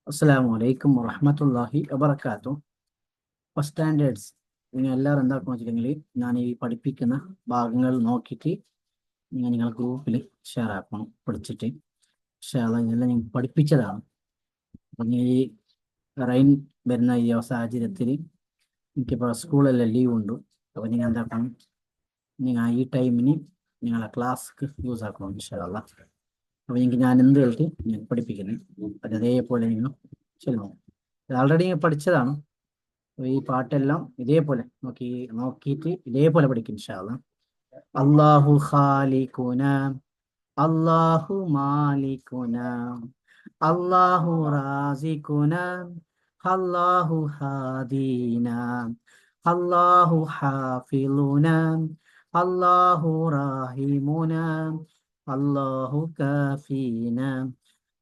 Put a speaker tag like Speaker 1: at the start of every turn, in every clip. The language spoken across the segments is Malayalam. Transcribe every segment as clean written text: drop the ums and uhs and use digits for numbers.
Speaker 1: അസ്സലാമു അലൈക്കും വറഹ്മത്തുള്ളാഹി വബറകാതുഹു. ഫസ്റ്റ് സ്റ്റാൻഡേർഡ്സ് നിങ്ങൾ എല്ലാവരും എന്താക്കണം വെച്ചിട്ടുണ്ടെങ്കിൽ ഞാൻ ഈ പഠിപ്പിക്കുന്ന ഭാഗങ്ങൾ നോക്കിയിട്ട് നിങ്ങൾ ഗ്രൂപ്പിൽ ഷെയർ ആക്കണം. പഠിച്ചിട്ട് ഇതെല്ലാം ഞാൻ പഠിപ്പിച്ചതാണ്. അപ്പം ഈ റെയിൻ വരുന്ന ഈ സാഹചര്യത്തിൽ എനിക്കിപ്പോൾ സ്കൂളെല്ലാം ലീവ് ഉണ്ട്. അപ്പോൾ നിങ്ങൾ എന്താക്കണം, നിങ്ങൾ ഈ ടൈമിന് നിങ്ങളെ ക്ലാസ്ക്ക് യൂസ് ആക്കണം ഇൻഷാ അല്ലാഹ്. അപ്പോൾ എനിക്ക് ഞാൻ എന്ത് കളിട്ട് ഞാൻ പഠിപ്പിക്കുന്നത് അത് അതേപോലെ നിങ്ങൾ ചെല്ലണം. ആൾറെഡി പഠിച്ചതാണ്. ഈ പാട്ടെല്ലാം ഇതേപോലെ നോക്കിയിട്ട് ഇതേപോലെ പഠിക്കും ഇൻഷാ അല്ലാഹ്. അല്ലാഹു ഖാലിഖുന, അല്ലാഹു മാലികുന, അല്ലാഹു റാസിഖുന, അല്ലാഹു ഹാദീന, അല്ലാഹു ഹാഫിളുന, അല്ലാഹു റാഹിമുന, അല്ലാഹു കാഫീന,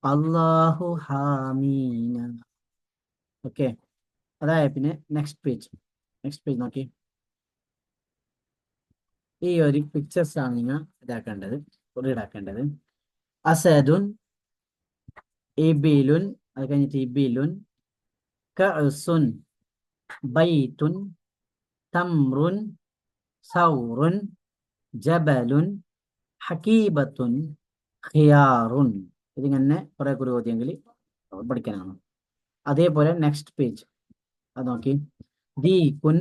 Speaker 1: അല്ലാഹു ഹാമീന. ഓക്കെ, അതായത് പിന്നെ നെക്സ്റ്റ് പേജ് നോക്കി. ഈ ഒരു പിക്ചേഴ്സ് ആണ് നിങ്ങൾ ഇതാക്കേണ്ടത്, റീഡാക്കേണ്ടത്. അസദുൻ, ഇബിലുൻ, അത് കഴിഞ്ഞിട്ട് ഇബിലുൻ, കഅസുൻ, ബൈത്തുൻ, തംറുൻ, സൗറുൻ, ജബലുൻ, ഹകീബത്തുൻ, ഖിയാറുൻ. ഇതിങ്ങനെ കുറെ ചോദ്യമെങ്കിൽ പഠിക്കാനാണ്. അതേപോലെ നെക്സ്റ്റ് പേജ് അത് നോക്കി. ദീകുൻ,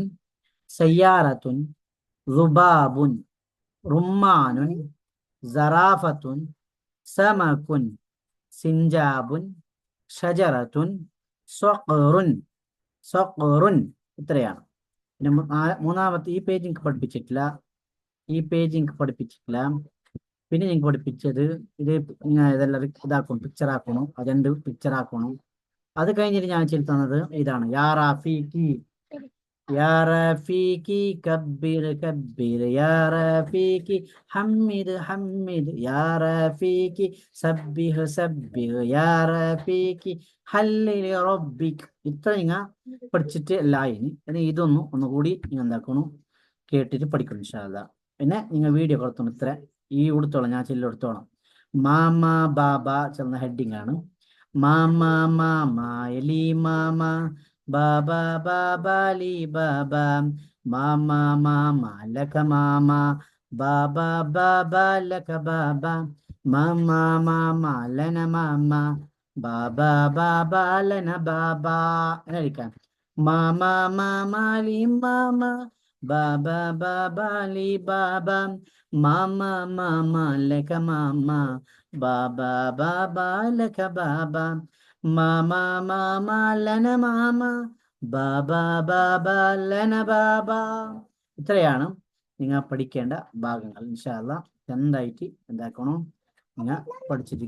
Speaker 1: സയ്യാറത്തുൻ, റുബാബുൻ, റുമ്മാനുൻ, സറാഫത്തുൻ, സമകുൻ, സിഞ്ചാബുൻ, ഷജറത്തുൻ, സ്വഖറുൻ. ഇത്രയാണ്. പിന്നെ മൂന്നാമത്തെ ഈ പേജ് എനിക്ക് പഠിപ്പിച്ചിട്ടില്ല. പിന്നെ ഞങ്ങൾക്ക് പഠിപ്പിച്ചത് ഇത് ഇതെല്ലാം ഇതാക്കണം, പിക്ചർ ആക്കണം. അതെന്ത് പിക്ചർ ആക്കണം. അത് കഴിഞ്ഞിട്ട് ഞാൻ ചെയ്തു തന്നത് ഇതാണ്. യാ റാഫീഖി, യാ റാഫീഖി കബ്ബിർ കബ്ബിർ, യാ റാഫീഖി ഹമ്മിദ് ഹമ്മിദ്, യാ റാഫീഖി സബ്ബിഹ് സബ്ബിഹ്, യാ റാഫീഖി ഹല്ലിൽ റബ്ബിക്. ഇത്ര നിങ്ങൾ പഠിച്ചിട്ട് ഇനി ഇതൊന്നും ഒന്നുകൂടി നിങ്ങൾ എന്താക്കണം, കേട്ടിട്ട് പഠിക്കണം ഇൻഷാ അല്ലാഹ്. പിന്നെ നിങ്ങൾ വീഡിയോ കൊടുത്തോണം. ഇത്ര ഈ കൊടുത്തോളാം, ഞാൻ ചെല്ലെടുത്തോളാം. മാമ ബാബ ചെന്ന ഹെഡിങ് ആണ്. മാമ മാമ എലി മാമ, ബാബ ബാബ ലി ബാബ, മാമ മാമ ലക മാമ, ബാബ ബാബ ലക ബാബ, മാമ മാമ ലന മാമ, ബാബ ബാബ ലന ബാബ. എന്നടിക്കാം. മാമ മാമ ലി മാമ, ബാബ ബാബ ലി ബാബ, മാമ മാമ ലക മാമ, ബാബ ബാബ ലക ബാബ, മാമ മാമ ലന മാമ, ബാബ ബാബ ലന ബാബ. ഇത്രയാണ് നിങ്ങൾ പഠിക്കേണ്ട ഭാഗങ്ങൾ. ഇൻഷാ അല്ലാഹ് എന്തായിട്ട് എന്താക്കണം നിങ്ങൾ പഠിച്ചിട്ട്